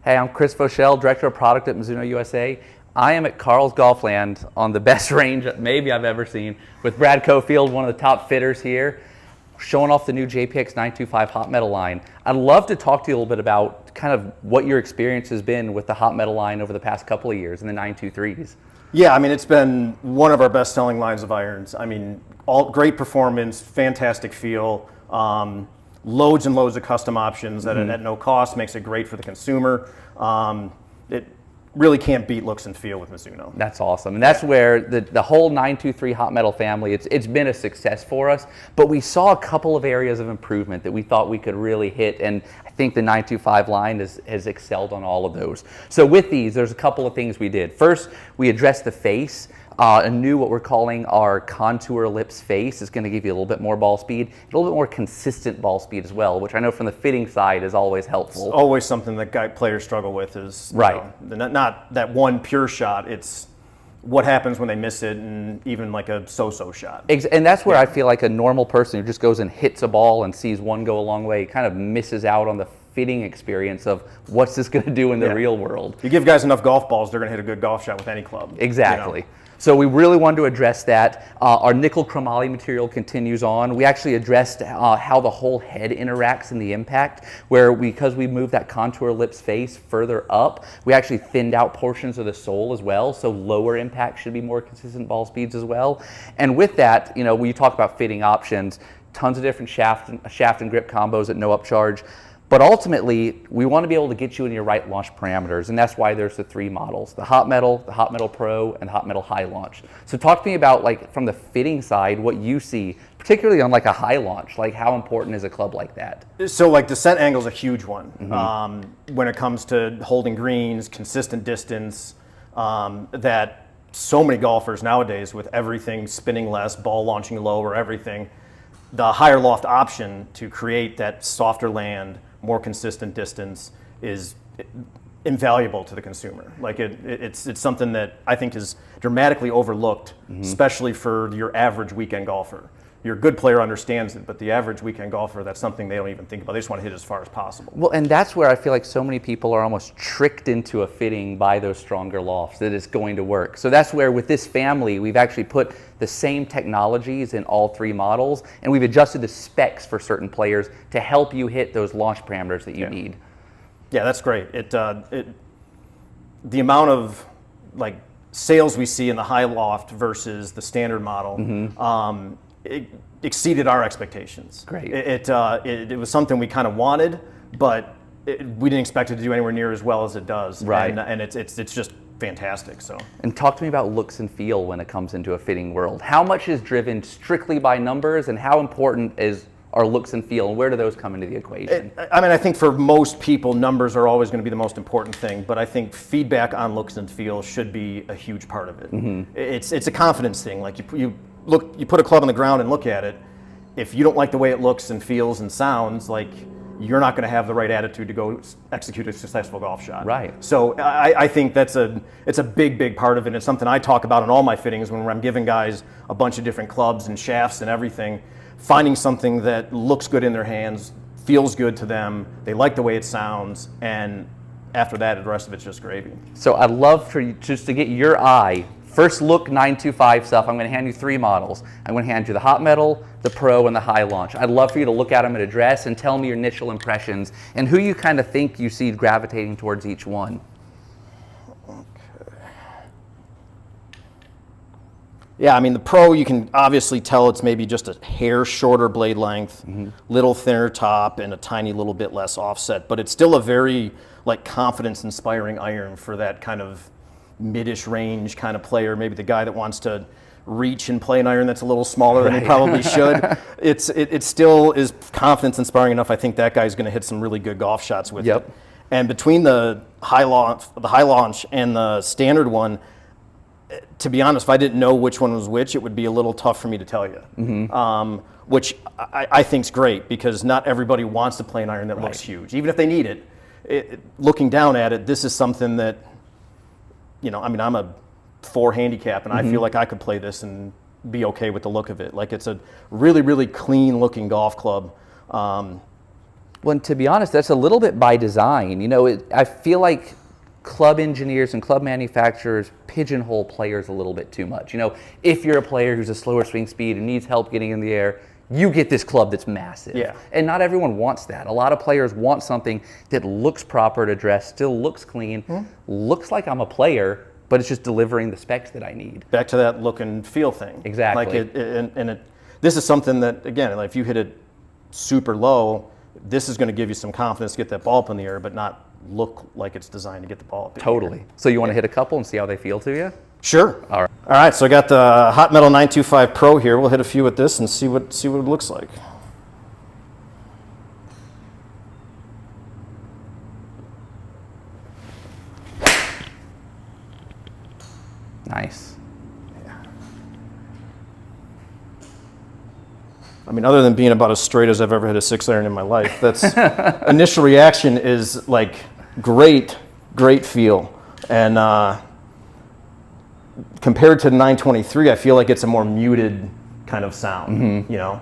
Hey, I'm Chris Voshall, Director of Product at Mizuno USA. I am at Carl's Golfland on the best range maybe I've ever seen with Brad Coffield, one of the top fitters here, showing off the new JPX925 Hot Metal line. I'd love to talk to you a little bit about kind of what your experience has been with the Hot Metal line over the past couple of years in the 923s. Yeah, I mean, it's been one of our best-selling lines of irons. I mean, all great performance, fantastic feel, loads and loads of custom options at no cost, makes it great for the consumer. It really can't beat looks and feel with Mizuno. That's awesome. And that's where the whole 923 Hot Metal family, it's been a success for us, but we saw a couple of areas of improvement that we thought we could really hit, and I think the 925 line has excelled on all of those. So with these, there's a couple of things we did. First, we addressed the face. A new, what we're calling our contour lips face, is going to give you a little bit more ball speed, a little bit more consistent ball speed as well, which I know from the fitting side is always helpful. It's always something that players struggle with is right. Not that one pure shot, it's what happens when they miss it, and even like a so-so shot. And that's where I feel like a normal person who just goes and hits a ball and sees one go a long way kind of misses out on the fitting experience of what's this going to do in the real world. You give guys enough golf balls, they're going to hit a good golf shot with any club. Exactly. You know? So we really wanted to address that. Our nickel chromoly material continues on. We actually addressed how the whole head interacts in the impact, where because we moved that contour lips face further up, we actually thinned out portions of the sole as well, so lower impact should be more consistent ball speeds as well. And with that, you know, when you talk about fitting options, tons of different shaft and grip combos at no upcharge. But ultimately, we want to be able to get you in your right launch parameters, and that's why there's the three models: the Hot Metal Pro, and the Hot Metal High Launch. So talk to me about, like, from the fitting side, what you see, particularly on like a high launch, like how important is a club like that? So like descent angle is a huge one when it comes to holding greens, consistent distance, that so many golfers nowadays, with everything spinning less, ball launching lower, everything, the higher loft option to create that softer land, more consistent distance is invaluable to the consumer. Like it's something that I think is dramatically overlooked, especially for your average weekend golfer. Your good player understands it, but the average weekend golfer, that's something they don't even think about. They just want to hit as far as possible. Well, and that's where I feel like so many people are almost tricked into a fitting by those stronger lofts, that it's going to work. So that's where with this family, we've actually put the same technologies in all three models, and we've adjusted the specs for certain players to help you hit those launch parameters that you need. Yeah, that's great. The amount of like sales we see in the high loft versus the standard model, it exceeded our expectations. Great. It was something we kind of wanted, but we didn't expect it to do anywhere near as well as it does. Right. And it's just fantastic. So. And talk to me about looks and feel when it comes into a fitting world. How much is driven strictly by numbers, and how important is our looks and feel, and where do those come into the equation? I think for most people, numbers are always going to be the most important thing, but I think feedback on looks and feel should be a huge part of it. It's a confidence thing. Like you put a club on the ground and look at it. If you don't like the way it looks and feels and sounds, like, you're not going to have the right attitude to go execute a successful golf shot. Right. So I think it's a big part of it. It's something I talk about in all my fittings when I'm giving guys a bunch of different clubs and shafts and everything. Finding something that looks good in their hands, feels good to them, they like the way it sounds, and after that, the rest of it's just gravy. So I'd love for you just to get your eye. First look 925 stuff, I'm going to hand you three models. I'm going to hand you the Hot Metal, the Pro, and the High Launch. I'd love for you to look at them at address and tell me your initial impressions and who you kind of think you see gravitating towards each one. Okay. Yeah, I mean, the Pro, you can obviously tell it's maybe just a hair shorter blade length, little thinner top, and a tiny little bit less offset, but it's still a very like confidence-inspiring iron for that kind of mid-ish range kind of player, maybe the guy that wants to reach and play an iron that's a little smaller than he probably should. It still is confidence inspiring enough. I think that guy's going to hit some really good golf shots with it. And between the high launch and the standard one, to be honest, if I didn't know which one was which, it would be a little tough for me to tell you. Which I think's great, because not everybody wants to play an iron that looks huge, even if they need it. Looking down at it, this is something that, you know, I mean, I'm a 4 handicap, and I feel like I could play this and be okay with the look of it. Like, it's a really, really clean looking golf club. Well, and to be honest, that's a little bit by design. You know, I feel like club engineers and club manufacturers pigeonhole players a little bit too much. You know, if you're a player who's a slower swing speed and needs help getting in the air, you get this club that's massive. Yeah. And not everyone wants that. A lot of players want something that looks proper to dress, still looks clean, looks like I'm a player, but it's just delivering the specs that I need. Back to that look and feel thing. Exactly. Like this is something that, again, like if you hit it super low, this is going to give you some confidence to get that ball up in the air, but not look like it's designed to get the ball up in the air. Totally. So you want to hit a couple and see how they feel to you? Sure. All right. All right, so I got the Hot Metal 925 Pro here. We'll hit a few with this and see what it looks like. Nice. I mean, other than being about as straight as I've ever hit a 6-iron in my life, that's initial reaction is like great feel. And compared to the 923, I feel like it's a more muted kind of sound, you know?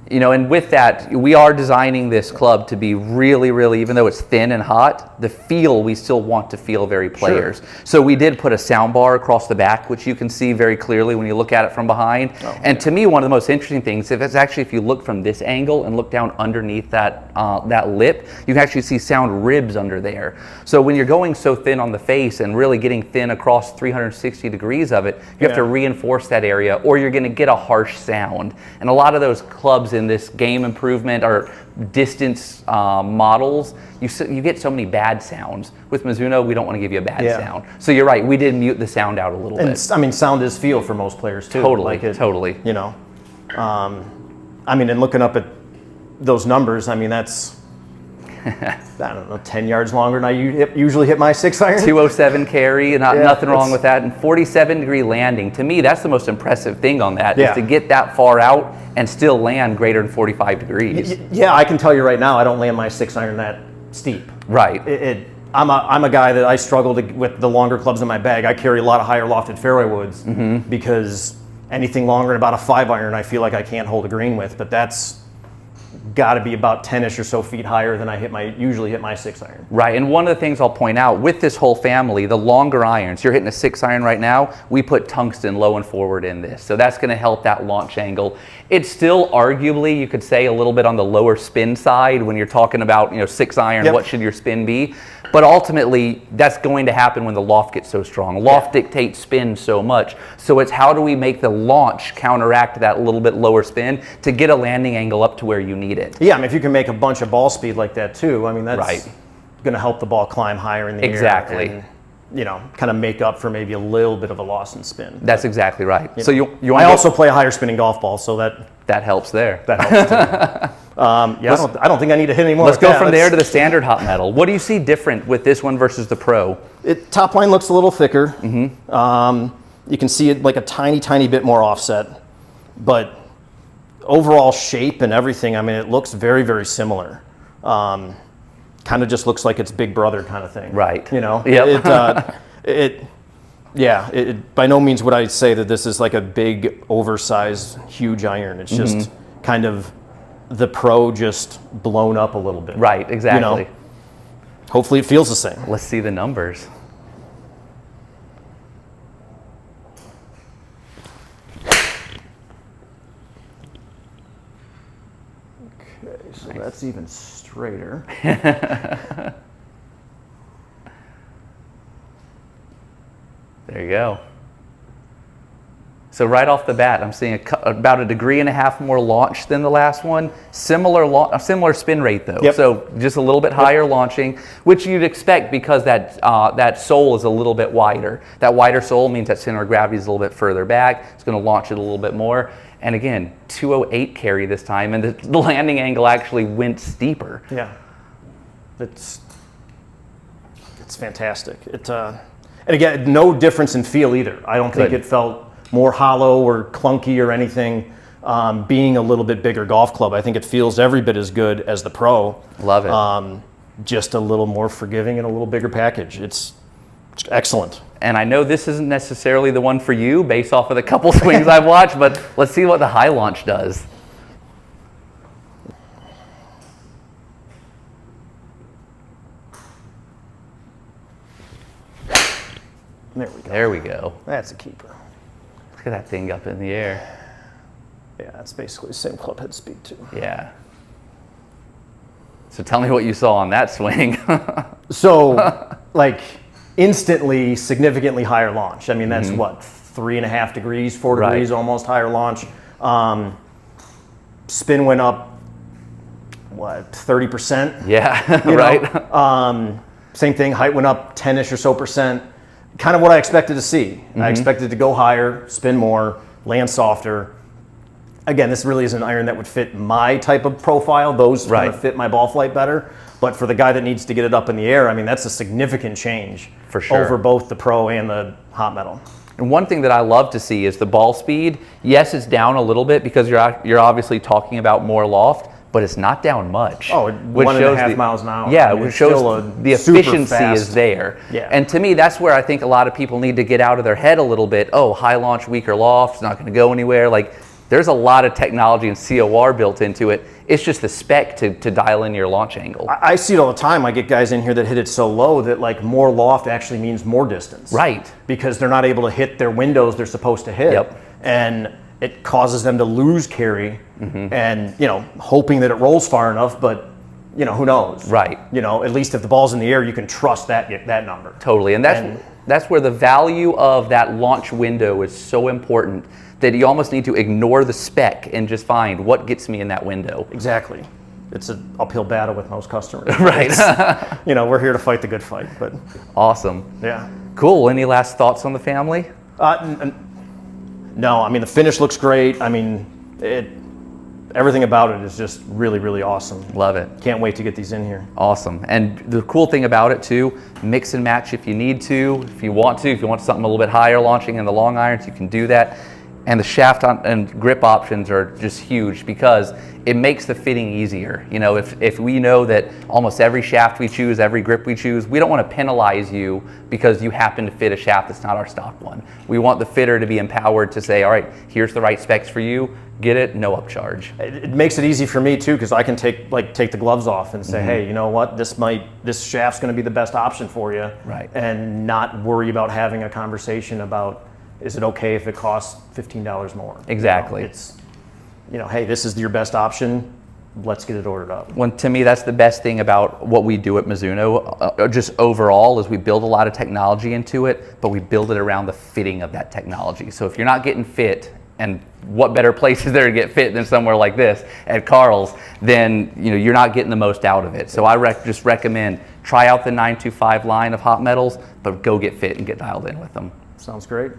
You know, and with that, we are designing this club to be really, really, even though it's thin and hot, the feel, we still want to feel very players. Sure. So we did put a sound bar across the back, which you can see very clearly when you look at it from behind. Oh, and to me, one of the most interesting things, if you look from this angle and look down underneath that, that lip, you can actually see sound ribs under there. So when you're going so thin on the face and really getting thin across 360 degrees of it, you have to reinforce that area or you're gonna get a harsh sound. And a lot of those clubs in this game improvement or distance models, you get so many bad sounds. With Mizuno, we don't want to give you a bad sound. So you're right, we did mute the sound out a little bit. I mean, sound is feel for most players too. Totally, like totally. You know, I mean, and looking up at those numbers, I mean, that's, I don't know, 10 yards longer than I usually hit my 6-iron. 207 carry, nothing wrong with that. And 47-degree landing. To me, that's the most impressive thing on that, is to get that far out and still land greater than 45 degrees. Yeah, I can tell you right now, I don't land my 6-iron that steep. Right. I'm a guy that I struggle with the longer clubs in my bag. I carry a lot of higher lofted fairway woods because anything longer than about a 5-iron, I feel like I can't hold a green with, but that's got to be about 10-ish or so feet higher than I usually hit my 6-iron. Right, and one of the things I'll point out with this whole family, the longer irons, you're hitting a 6-iron right now, we put tungsten low and forward in this. So that's going to help that launch angle. It's still arguably, you could say, a little bit on the lower spin side when you're talking about, 6-iron, what should your spin be? But ultimately, that's going to happen when the loft gets so strong. Loft dictates spin so much. So it's how do we make the launch counteract that little bit lower spin to get a landing angle up to where you need it. Yeah, I mean, if you can make a bunch of ball speed like that too, I mean, that's going to help the ball climb higher in the air. Exactly. And, kind of make up for maybe a little bit of a loss in spin. That's exactly right. So I also play a higher spinning golf ball, so that helps there. That helps too. I don't think I need to hit anymore. Let's go from there to the standard Hot Metal. What do you see different with this one versus the Pro? Top line looks a little thicker. You can see it like a tiny bit more offset, but overall shape and everything, I mean, it looks very, very similar. Kind of just looks like it's Big Brother kind of thing. Right. It by no means would I say that this is like a big, oversized, huge iron. It's just kind of the Pro just blown up a little bit. Right, exactly. Hopefully it feels the same. Let's see the numbers. Okay, so that's even straighter. There you go. So right off the bat, I'm seeing about 1.5 degrees more launch than the last one. Similar spin rate though. Yep. So just a little bit higher launching, which you'd expect because that sole is a little bit wider. That wider sole means that center of gravity is a little bit further back. It's going to launch it a little bit more. And again, 208 carry this time, and the landing angle actually went steeper. Yeah, it's fantastic. And again, no difference in feel either. I don't think it felt more hollow or clunky or anything. Being a little bit bigger golf club, I think it feels every bit as good as the Pro. Love it. Just a little more forgiving and a little bigger package. It's excellent. And I know this isn't necessarily the one for you based off of the couple swings I've watched, but let's see what the high launch does. There we go. There we go. That's a keeper. Look at that thing up in the air. Yeah, it's basically the same club head speed too. Yeah. So tell me what you saw on that swing. So, like, instantly, significantly higher launch. I mean, that's what, 3.5 degrees, 4 degrees, almost higher launch. Spin went up, what, 30%? Yeah, You right. know? Same thing, height went up 10-ish or so percent. Kind of what I expected to see. I expected to go higher, spin more, land softer. Again, this really is an iron that would fit my type of profile. Those kind of fit my ball flight better. But for the guy that needs to get it up in the air, I mean, that's a significant change For sure. over both the Pro and the Hot Metal. And one thing that I love to see is the ball speed. Yes, it's down a little bit because you're obviously talking about more loft, but it's not down much. Oh, which 1.5 miles an hour. Yeah, I mean, which it's shows still a the super efficiency fast- is there. Yeah. And to me, that's where I think a lot of people need to get out of their head a little bit. Oh, high launch, weaker loft, it's not going to go anywhere. Like, there's a lot of technology and COR built into it. It's just the spec to dial in your launch angle. I see it all the time. I get guys in here that hit it so low that like more loft actually means more distance. Right. Because they're not able to hit their windows they're supposed to hit. Yep. And it causes them to lose carry and, you know, hoping that it rolls far enough, but, you know, who knows? Right. You know, at least if the ball's in the air, you can trust that number. Totally. And that's where the value of that launch window is so important that you almost need to ignore the spec and just find what gets me in that window. Exactly. It's an uphill battle with most customers. Right. You know, we're here to fight the good fight, but Awesome. yeah. Cool. Any last thoughts on the family? No, I mean, the finish looks great. I mean, everything about it is just really, really awesome. Love it. Can't wait to get these in here. Awesome. And the cool thing about it too, mix and match if you need to, if you want something a little bit higher launching in the long irons, you can do that. And the shaft and grip options are just huge because it makes the fitting easier. You know, if we know that almost every shaft we choose, every grip we choose, we don't want to penalize you because you happen to fit a shaft that's not our stock one. We want the fitter to be empowered to say, all right, here's the right specs for you, get it, no upcharge. It makes it easy for me too, because I can take the gloves off and say, hey, you know what, this shaft's going to be the best option for you, Right. and not worry about having a conversation about, is it okay if it costs $15 more? Exactly. You know, it's, you know, hey, this is your best option. Let's get it ordered up. When, to me, that's the best thing about what we do at Mizuno, just overall, is we build a lot of technology into it, but we build it around the fitting of that technology. So if you're not getting fit, and what better place is there to get fit than somewhere like this at Carl's, then you're not getting the most out of it. So I just recommend try out the 925 line of hot metals, but go get fit and get dialed in with them. Sounds great.